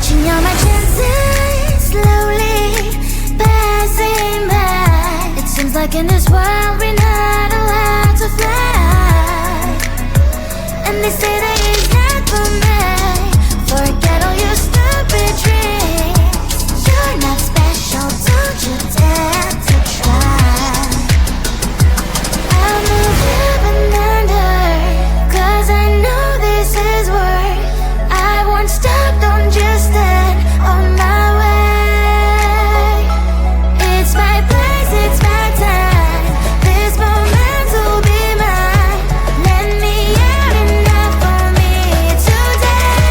Watching all my chances slowly passing by. It seems like in this world we're not allowed to fly. And they say that it's not for me. Forget all your stupid dreams. You're not special, don't you dare to try. I'll move heaven under, 'cause I know this is work. I won't stop, don't just stand on my way. It's my place, it's my time. This moment will be mine. Let me out enough for me today.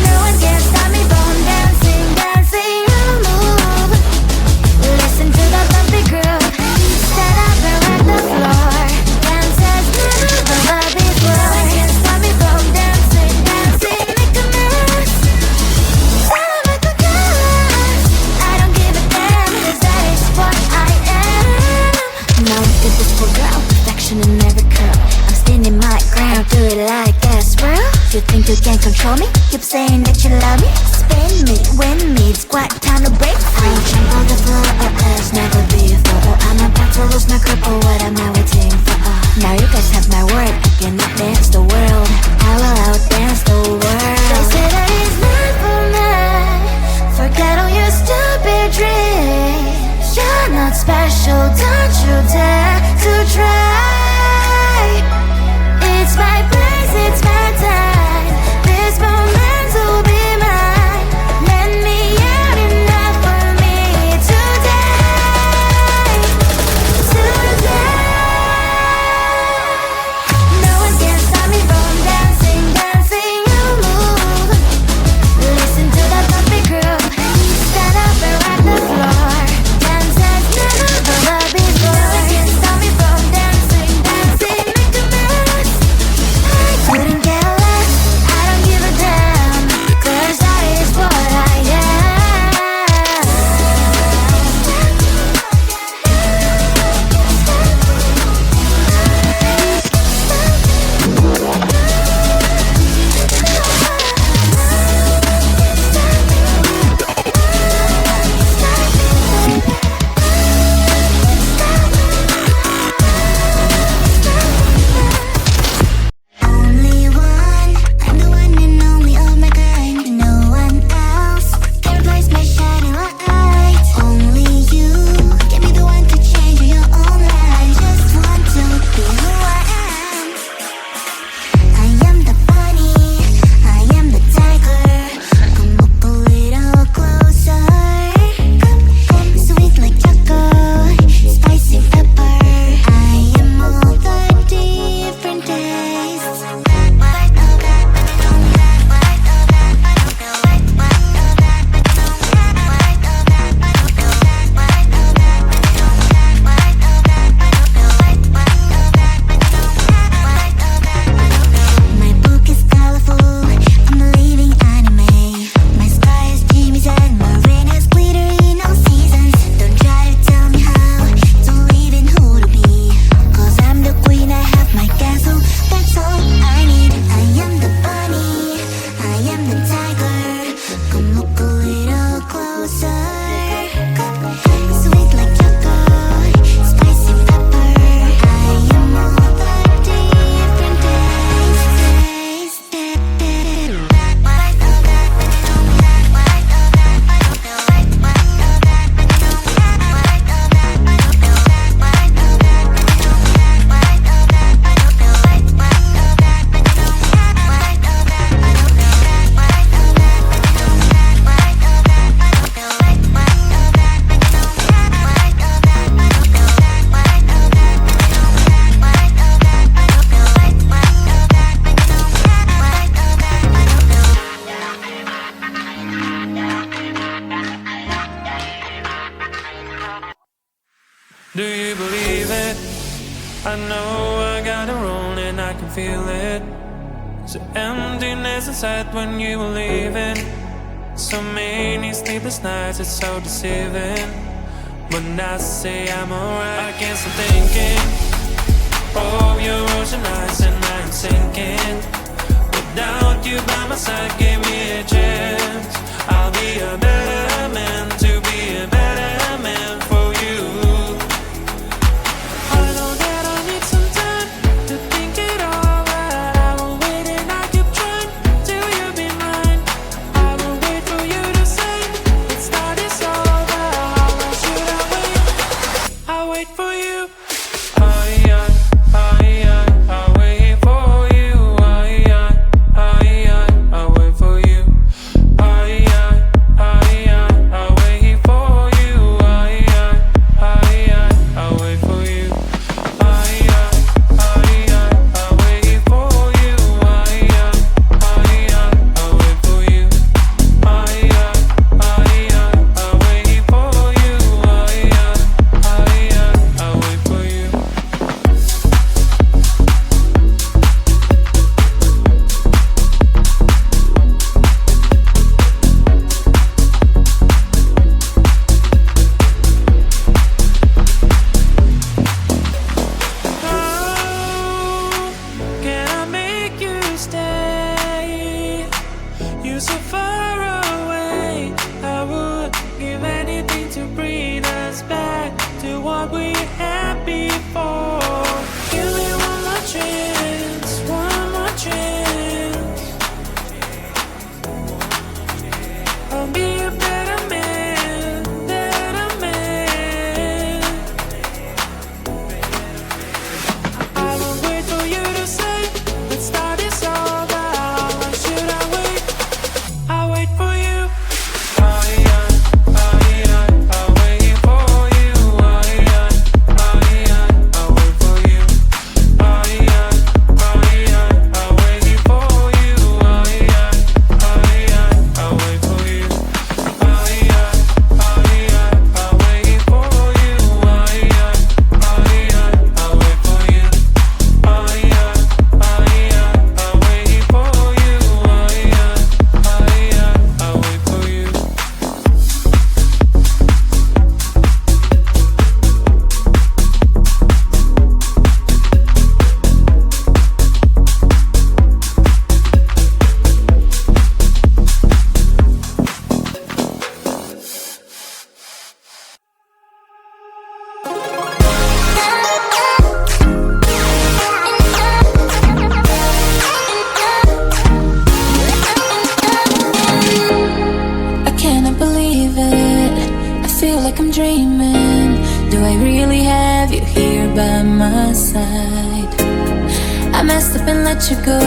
No one can stop me from dancing, dancing, I'll move. Listen to the bumpy groove. Stand up and rock the floor. Dance as never before. No one can stop me from dancing, dancing, make a mess. Make a glass. I don't give a damn, 'cause that is what I am. Now look at this poor girl, perfection in every curl. I'm standing my ground, do it like a swirl. You think you can control me? Keep saying that you love me. Spin me, win me, it's quite time to break free. I'll jump on the floor as never before. I'm about to lose my grip, but what am I waiting for? Now you guys have my word, I can outdance the world. I will outdance the world. They say that it's not for me. Forget all your stupid dreams. You're not special, don't you dare to try. It's my place, it's my time. This moment will be mine. Let me out enough for me today. No one can stop me from dancing, dancing, I'll move. Listen to that bumpy groove. Stand up and rock the floor. Dance as never before. No one can stop me from dancing, dancing, make a mess. I couldn't care less, I don't give a damn, 'cause that is what I am. Only one, I'm the one and only of my kind. No one else can replace my shining light. Only you can be the one to change your own life. Just want to be who I am. I am the bunny, I am the tiger. Come look a little closer. Come sweet like chocolate, spicy pepper. I am all the different tastes. My book is colorful, I'm a living anime. My sky is dreams and my rain is glittery, no seasons. Don't try to tell me how to live and who to be, 'cause I'm the queen, I have my castle, that's all I need. I am the bunny, I am the tiger. Come look a little closer. Come sweet like chocolate, spicy pepper. I am all the different tastes. Do you believe it? I know I got it wrong and I can feel it. So emptiness inside when you were leaving. So many sleepless nights, it's so deceiving. When I say I'm alright, I can't stop thinking of your ocean eyes and I'm sinking. inside. I messed up and let you go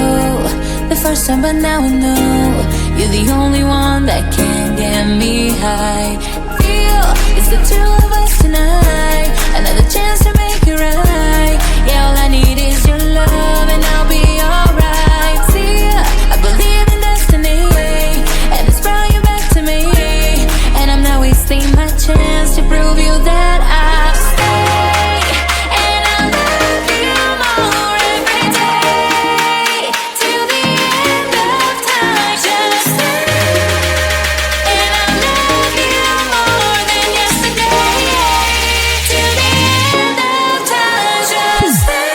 the first time, but now I know you're the only one that can get me high. Feel it's the two of us tonight, another chance to make it right. Yeah, all I need is your love and I'll be alright. See, I believe in destiny, and it's brought you back to me, and I'm not wasting my chance to prove you that I'll stay, and I'll love you more every day till the end of time. Just stay, and I'll love you more than yesterday till the end of time. Just stay.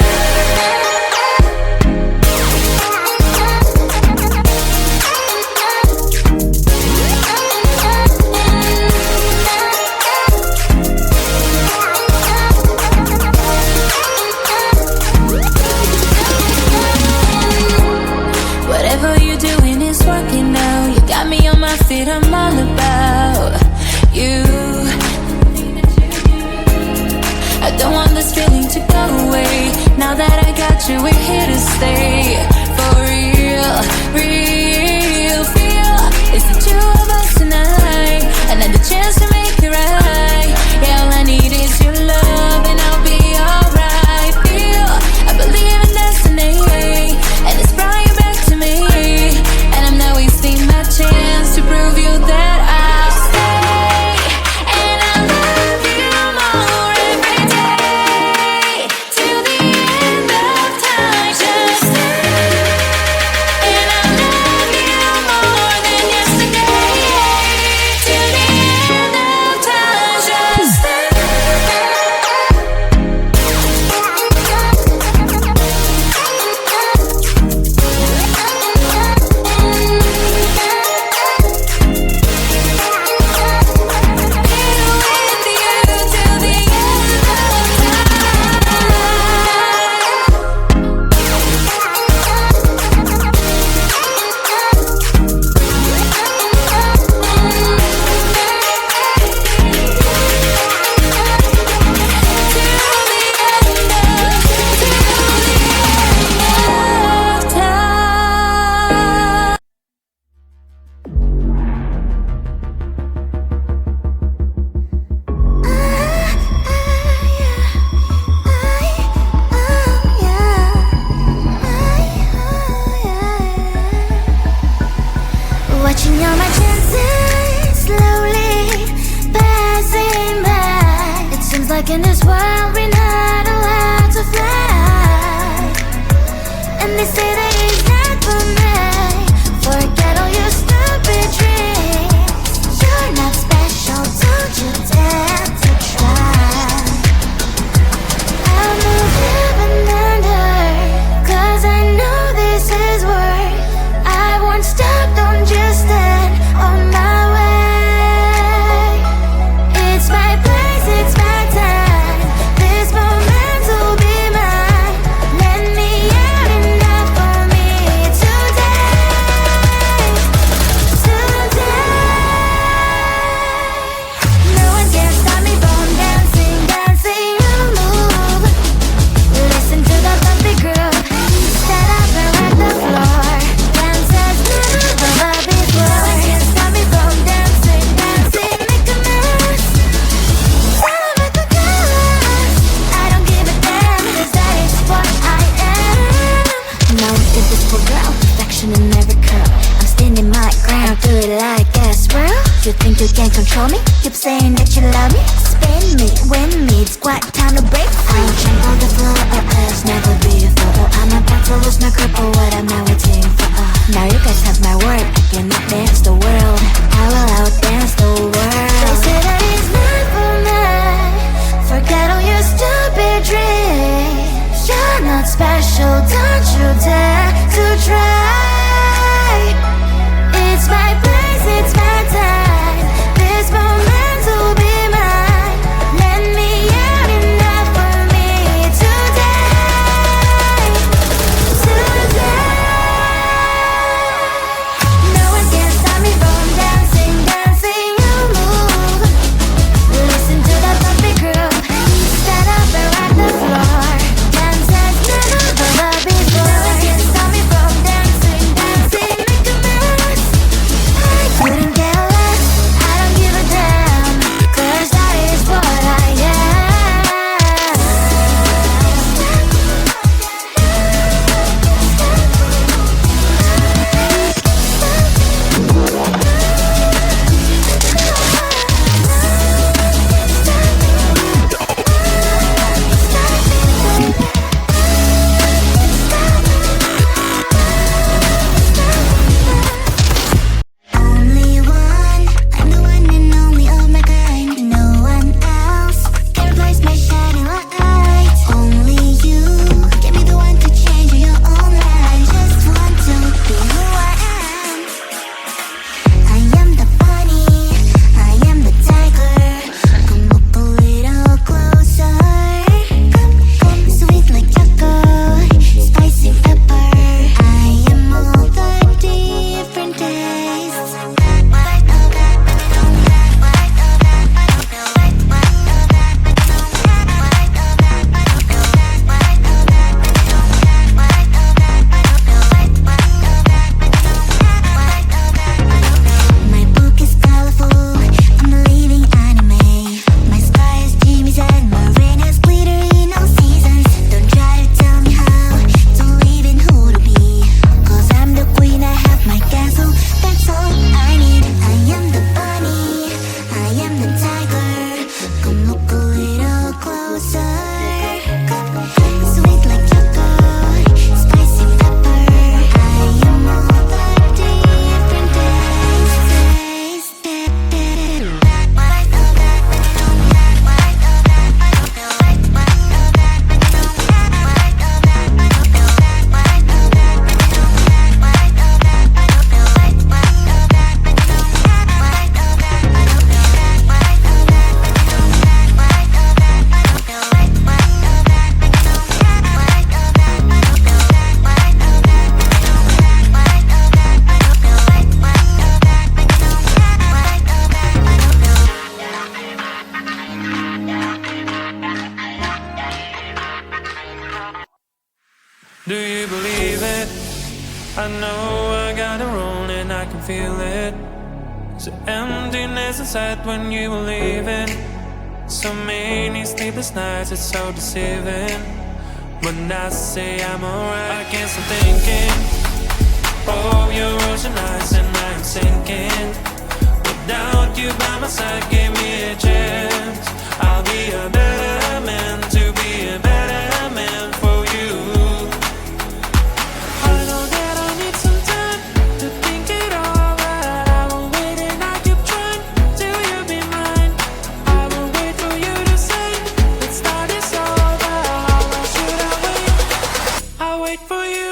Whatever you're doing is working now. You got me on my feet, I'm all about you. I don't want this feeling to go away. Now that I got you, we're here to stay. For real, real feel it's the two of us tonight, another chance to make it right. Yeah, all I need is your love and I'll be alright. Feel I believe in destiny, and it's brought you back to me, and I'm not wasting my chance to prove you that I'll stay, and I'll love you more every day till the end of time. Just stay, and I'll love you more than yesterday till the end of time. Just stay. Watching all my chances slowly passing by. It seems like in this world we're not allowed to fly, and they say that it's not for me. Forget all your stupid dreams. You're not special, don't you dare to try. I'll move heaven and earth, 'cause I know this is worth. I won't stop, don't just stand on my way. It's my place, it's my time. This moment will be mine. Let me out enough for me today. Today. No one can stop me from dancing, dancing a move. Listen to the bumpy groove. Stand up and rock the floor. Dance as never before. No one can stop me from dancing, dancing, make a mess. Celebrate the colors. I don't give a damn, 'cause that is what I am. Now look at this poor girl, perfection in every curl. I'm standing my ground, do it like a swirl. You think you can control me? Keep saying that you love me. Spin me, win me, it's quite time to break free. I'll jump on the floor, as never before. I'm about to lose my grip of what I'm now waiting for. Now you guys have my word, I cannot dance the world. I will outdance the world. They say that it's not for me. Forget all your stupid dreams. You're not special, don't you dare to try. It's my place, it's my time. This moment will be mine. Let me out enough for me today. Today. No one can stop me from dancing, dancing a move. Listen to the bumpy groove. Stand up and rock the floor. Dance you believe it? I know I got it wrong and I can feel it. There's an emptiness inside when you were leaving. So many sleepless nights, it's so deceiving. When I say I'm alright, I can't stop thinking. Oh, your ocean eyes and I am sinking. Without you by my side, give me a chance. I'll be a better man, to be a better man for you. I know that I need some time to think it over. I will wait and I keep trying till you be mine. I will wait for you to say, let's start this over. How long should I wait? I'll wait for you.